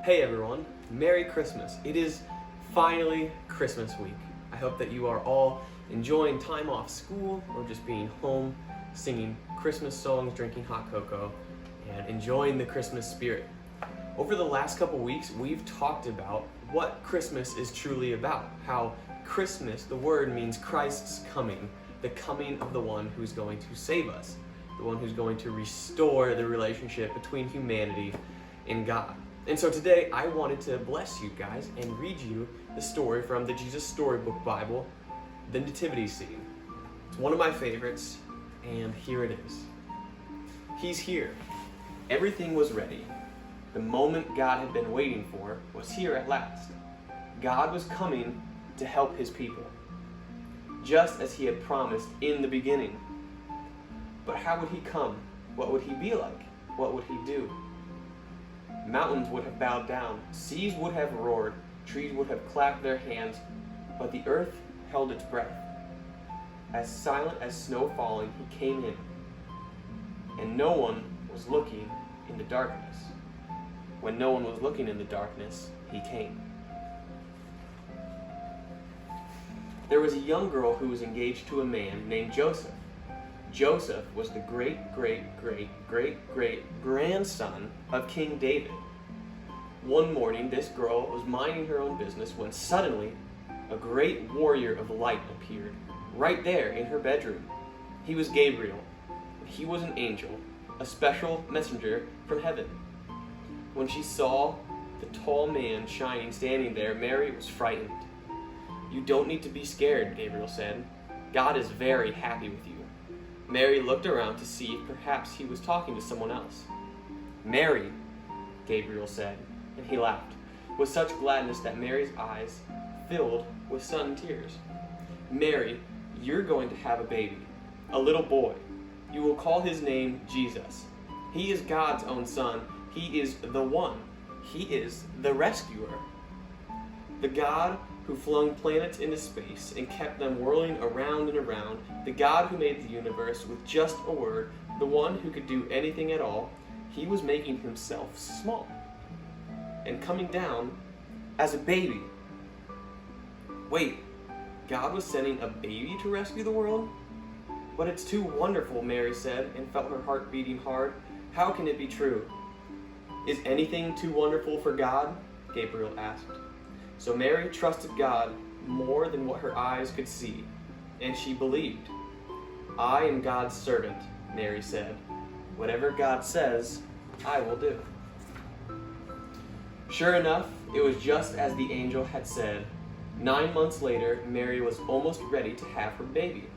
Hey everyone, Merry Christmas. It is finally Christmas week. I hope that you are all enjoying time off school or just being home, singing Christmas songs, drinking hot cocoa, and enjoying the Christmas spirit. Over the last couple weeks, we've talked about what Christmas is truly about. How Christmas, the word means Christ's coming, the coming of the one who's going to save us, the one who's going to restore the relationship between humanity and God. And so today I wanted to bless you guys and read you the story from the Jesus Storybook Bible, the Nativity Scene. It's one of my favorites, and here it is. He's here. Everything was ready. The moment God had been waiting for was here at last. God was coming to help his people, just as he had promised in the beginning. But how would he come? What would he be like? What would he do? Mountains would have bowed down, seas would have roared, trees would have clapped their hands, but the earth held its breath. As silent as snow falling, he came in, and no one was looking in the darkness. When no one was looking in the darkness, he came. There was a young girl who was engaged to a man named Joseph. Joseph was the great-grandson of King David. One morning, this girl was minding her own business when suddenly a great warrior of light appeared, right there in her bedroom. He was Gabriel. He was an angel, a special messenger from heaven. When she saw the tall man standing there, Mary was frightened. "You don't need to be scared," Gabriel said. "God is very happy with you." Mary looked around to see if perhaps he was talking to someone else. "Mary," Gabriel said, and he laughed with such gladness that Mary's eyes filled with sudden tears. "Mary, you're going to have a baby, a little boy. You will call his name Jesus. He is God's own son. He is the one. He is the rescuer. The God who flung planets into space and kept them whirling around and around, the God who made the universe with just a word, the one who could do anything at all, he was making himself small and coming down as a baby." Wait, God was sending a baby to rescue the world? "But it's too wonderful," Mary said, and felt her heart beating hard. "How can it be true?" "Is anything too wonderful for God?" Gabriel asked. So Mary trusted God more than what her eyes could see, and she believed. "I am God's servant," Mary said. "Whatever God says, I will do." Sure enough, it was just as the angel had said. 9 months later, Mary was almost ready to have her baby.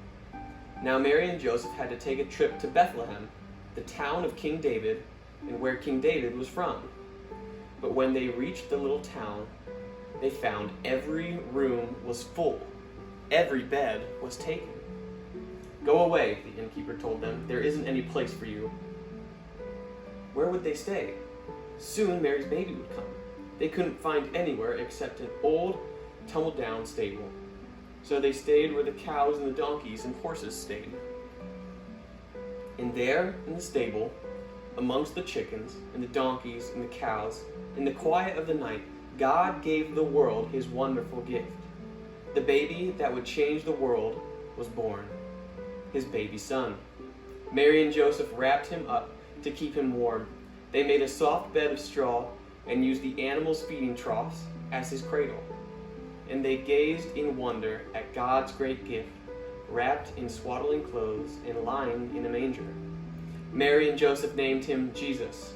Now Mary and Joseph had to take a trip to Bethlehem, the town of King David, and where King David was from. But when they reached the little town, they found every room was full. Every bed was taken. "Go away," the innkeeper told them. "There isn't any place for you." Where would they stay? Soon Mary's baby would come. They couldn't find anywhere except an old, tumble-down stable. So they stayed where the cows and the donkeys and horses stayed. And there, in the stable, amongst the chickens and the donkeys and the cows, in the quiet of the night, God gave the world his wonderful gift. The baby that would change the world was born, his baby son. Mary and Joseph wrapped him up to keep him warm. They made a soft bed of straw and used the animals' feeding troughs as his cradle. And they gazed in wonder at God's great gift, wrapped in swaddling clothes and lying in a manger. Mary and Joseph named him Jesus,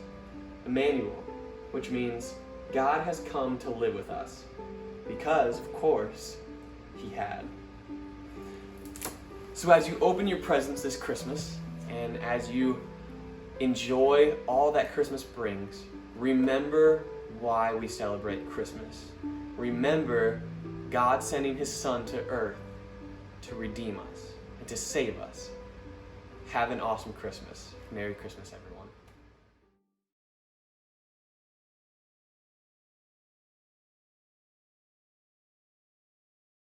Emmanuel, which means God has come to live with us, because, of course, he had. So as you open your presents this Christmas, and as you enjoy all that Christmas brings, remember why we celebrate Christmas. Remember God sending his son to earth to redeem us and to save us. Have an awesome Christmas. Merry Christmas, everyone.